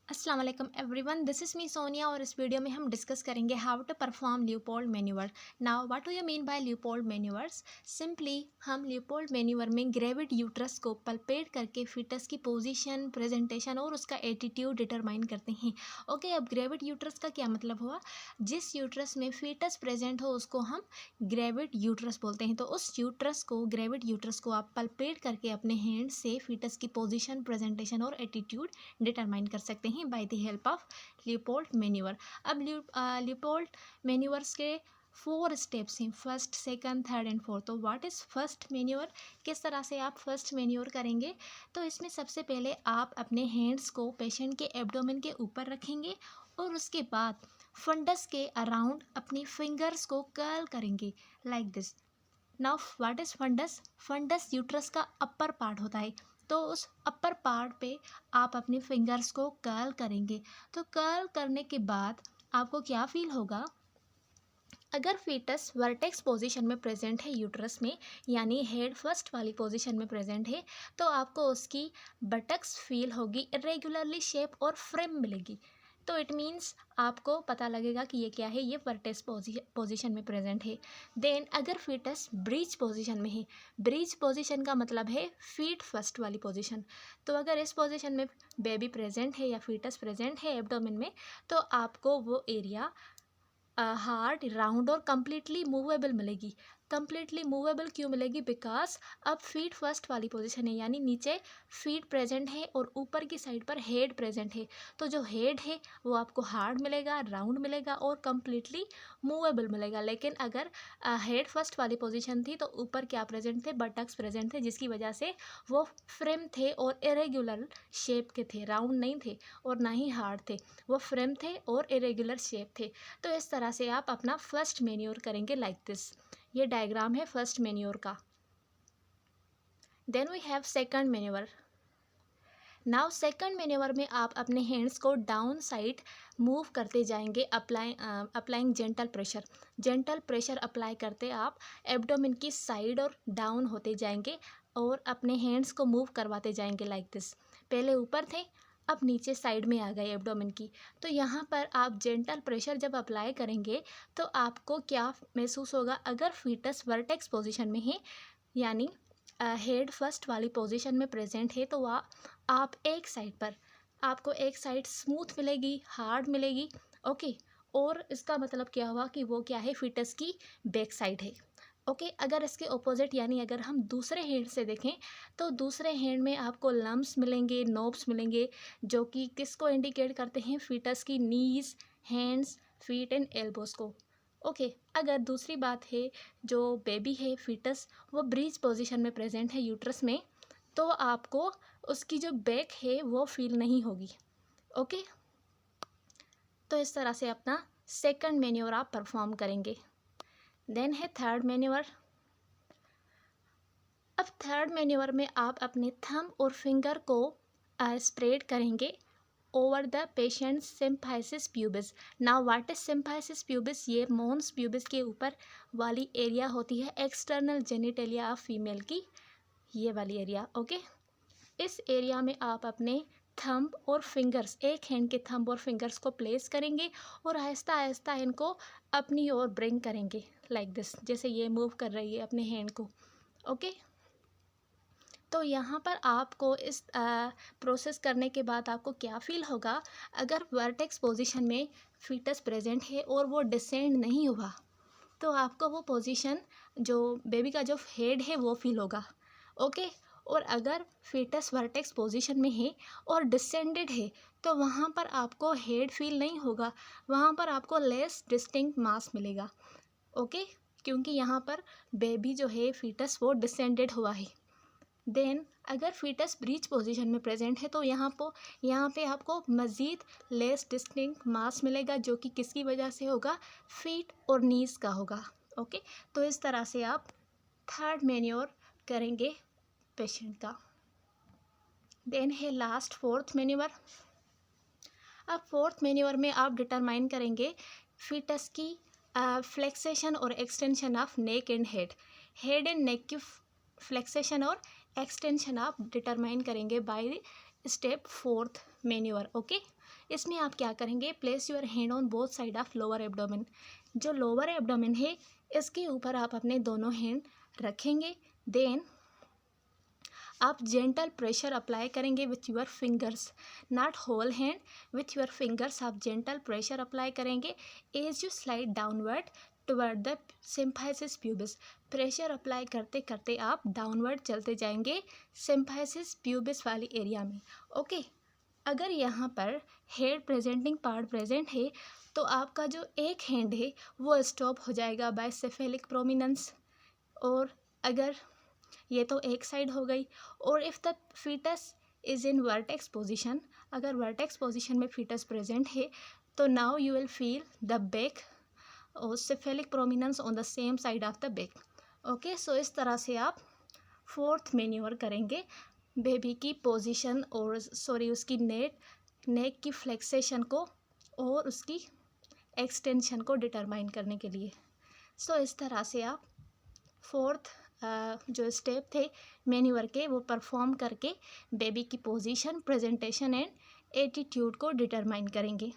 अस्सलाम वालेकुम everyone, this is me Sonia और इस वीडियो में हम डिस्कस करेंगे how to perform Leopold manoeuvre. Now what do you mean by Leopold manoeuvres? Simply हम ल्यूपोल्ड मैन्यूवर में ग्रेविड यूट्रस को पल्पेट करके फीटस की पोजीशन, प्रेजेंटेशन और उसका एटीट्यूड डिटरमाइन करते हैं। ओके, अब ग्रेविड यूट्रस का क्या मतलब हुआ? जिस यूट्रस में फीटस प्रेजेंट हो उसको हम ग्रेविड यूट्रस बोलते हैं। तो उस यूट्रस को, ग्रेविड यूट्रस को आप पल्पेट करके अपने हैंड से फीटस की पोजीशन, प्रेजेंटेशन और एटीट्यूड डिटरमाइन कर सकते हैं by the help of Leopold manoeuvre. अब ल्यूपोल्ड मैन्यूवर्स के 4 स्टेप्स हैं, first, second, third and fourth. तो व्हाट इज़ फर्स्ट मैन्यूवर? किस तरह से आप फर्स्ट मैन्यूवर करेंगे? तो इसमें सबसे पहले आप अपने हैंड्स को पेशेंट के एब्डोमेन के ऊपर रखेंगे और उसके बाद फंडस के अराउंड अपनी फिंगर्स को कर्ल करेंगे like this. Now what is fundus? Fundus uterus का अपर पार्ट होता है। तो उस अपर पार्ट पे आप अपने फिंगर्स को कर्ल करेंगे। तो कर्ल करने के बाद आपको क्या फील होगा? अगर फीटस वर्टेक्स पोजीशन में प्रेजेंट है यूट्रस में, यानी हेड फर्स्ट वाली पोजीशन में प्रेजेंट है, तो आपको उसकी बटक्स फील होगी, इरेगुलरली शेप और फ्रेम मिलेगी। तो इट मीन्स आपको पता लगेगा कि ये क्या है, ये वर्टेक्स पोजीशन में प्रेजेंट है। देन अगर फीटस ब्रीच पोजीशन में है, ब्रीच पोजीशन का मतलब है फीट फर्स्ट वाली पोजीशन। तो अगर इस पोजीशन में बेबी प्रेजेंट है या फीटस प्रेजेंट है एब्डोमेन में, तो आपको वो एरिया हार्ड, राउंड और कम्प्लीटली मूवेबल मिलेगी। कम्प्लीटली मूवेबल क्यों मिलेगी? बिकॉज अब फीट फर्स्ट वाली पोजीशन है, यानी नीचे फीट प्रेजेंट है और ऊपर की साइड पर हेड प्रेजेंट है। तो जो हेड है वो आपको हार्ड मिलेगा, राउंड मिलेगा और कम्प्लीटली मूवेबल मिलेगा। लेकिन अगर हेड फर्स्ट वाली पोजीशन थी तो ऊपर क्या प्रेजेंट थे? बटक्स प्रेजेंट थे, जिसकी वजह से वो फ्रेम थे और इरेगुलर शेप के थे, राउंड नहीं थे और ना ही हार्ड थे। वो फ्रेम थे और इरेगुलर शेप थे। तो इस तरह से आप अपना फर्स्ट मैन्योर करेंगे लाइक दिस। ये डायग्राम है फर्स्ट मैन्योर का। Then we have second manoeuvre. Now second manoeuvre में आप अपने हैंड्स को डाउन साइड मूव करते जाएंगे, अप्लाइंग जेंटल प्रेशर अप्लाई करते आप एब्डोमेन की साइड और डाउन होते जाएंगे और अपने हैंड्स को मूव करवाते जाएंगे लाइक दिस। पहले ऊपर थे, अब नीचे साइड में आ गए एब्डोमेन की। तो यहाँ पर आप जेंटल प्रेशर जब अप्लाई करेंगे तो आपको क्या महसूस होगा? अगर फीटस वर्टेक्स पोजीशन में है, यानी हेड फर्स्ट वाली पोजीशन में प्रेजेंट है, तो आप एक साइड पर, आपको एक साइड स्मूथ मिलेगी, हार्ड मिलेगी। ओके, और इसका मतलब क्या हुआ कि वो क्या है? फीटस की बैक साइड है। ओके, अगर इसके ऑपोजिट, यानी अगर हम दूसरे हैंड से देखें तो दूसरे हैंड में आपको लम्ब्स मिलेंगे, नोब्स मिलेंगे, जो कि किसको इंडिकेट करते हैं? फीटस की नीज, हैंड्स, फीट एंड एल्बोस को। ओके, अगर दूसरी बात है, जो बेबी है फीटस, वो ब्रीच पोजीशन में प्रेजेंट है यूट्रस में, तो आपको उसकी जो बैक है वो फील नहीं होगी। ओके, तो इस तरह से अपना सेकंड मैन्योर आप परफॉर्म करेंगे। देन है थर्ड मैन्योर। अब थर्ड मैन्योर में आप अपने थंब और फिंगर को स्प्रेड करेंगे over the patient symphysis pubis. Now what is symphysis pubis? ये मोन्स प्यूबिस के ऊपर वाली एरिया होती है, एक्सटर्नल जेनिटेलिया ऑफ फीमेल की, ये वाली एरिया। ओके, इस एरिया में आप अपने थंब और फिंगर्स, एक हैंड के थंब और फिंगर्स को प्लेस करेंगे और आहिस्ता आहिस्ता इनको अपनी ओर ब्रिंग करेंगे लाइक दिस, जैसे ये मूव कर रही है अपने हैंड को। ओके, तो यहाँ पर आपको इस प्रोसेस करने के बाद आपको क्या फील होगा? अगर वर्टेक्स पोजीशन में फीटस प्रेजेंट है और वो डिसेंड नहीं हुआ, तो आपको वो पोजीशन, जो बेबी का जो हेड है वो फील होगा। ओके, और अगर फीटस वर्टेक्स पोजीशन में है और डिसेंडेड है, तो वहाँ पर आपको हेड फील नहीं होगा, वहाँ पर आपको लेस डिस्टिंक्ट मास मिलेगा। ओके, क्योंकि यहाँ पर बेबी जो है फीटस वो डिसेंडेड हुआ है। देन अगर फीटस ब्रीच पोजीशन में प्रेजेंट है, तो यहाँ पे आपको मज़ीद लेस डिस्टिंक्ट मास मिलेगा, जो कि किसकी वजह से होगा? फीट और नीज का होगा। ओके, तो इस तरह से आप थर्ड मैन्योर करेंगे पेशेंट का। देन है लास्ट फोर्थ मैन्योर। अब फोर्थ मैन्योर में आप डिटरमाइन करेंगे फीटस की फ्लेक्सेशन और extension of neck and head and neck की फ्लेक्सेशन और एक्सटेंशन आप डिटरमाइन करेंगे by step fourth manoeuvre. Okay, इसमें आप क्या करेंगे, place your hand on both side of lower abdomen. जो लोअर एब्डोमेन है इसके ऊपर आप अपने दोनों हैंड रखेंगे। देन आप जेंटल प्रेशर अप्लाई करेंगे with your fingers, not whole hand, with your fingers आप जेंटल प्रेशर अप्लाई करेंगे as you slide downward toward the symphysis pubis. Pressure apply करते करते आप डाउनवर्ड चलते जाएंगे सिम्फाइसिस प्यूबिस वाली एरिया में। ओके, अगर यहाँ पर हेड प्रेजेंटिंग पार्ट प्रेजेंट है तो आपका जो एक हैंड है वो स्टॉप हो जाएगा बाय सेफेलिक प्रोमिनेंस, और अगर ये तो एक साइड हो गई। और if the foetus is in vertex position, अगर वर्टेक्स पोजिशन में फीटस प्रेजेंट है तो now you will feel the back और cephalic prominence on the same side of the back. Okay, so इस तरह से आप फोर्थ मैन्यूवर करेंगे बेबी की पोजीशन और उसकी नेक की फ्लेक्सेशन को और उसकी एक्सटेंशन को डिटरमाइन करने के लिए। सो इस तरह से आप फोर्थ जो स्टेप थे मैन्यूवर के वो परफॉर्म करके बेबी की पोजीशन, प्रेजेंटेशन एंड एटीट्यूड को डिटरमाइन करेंगे।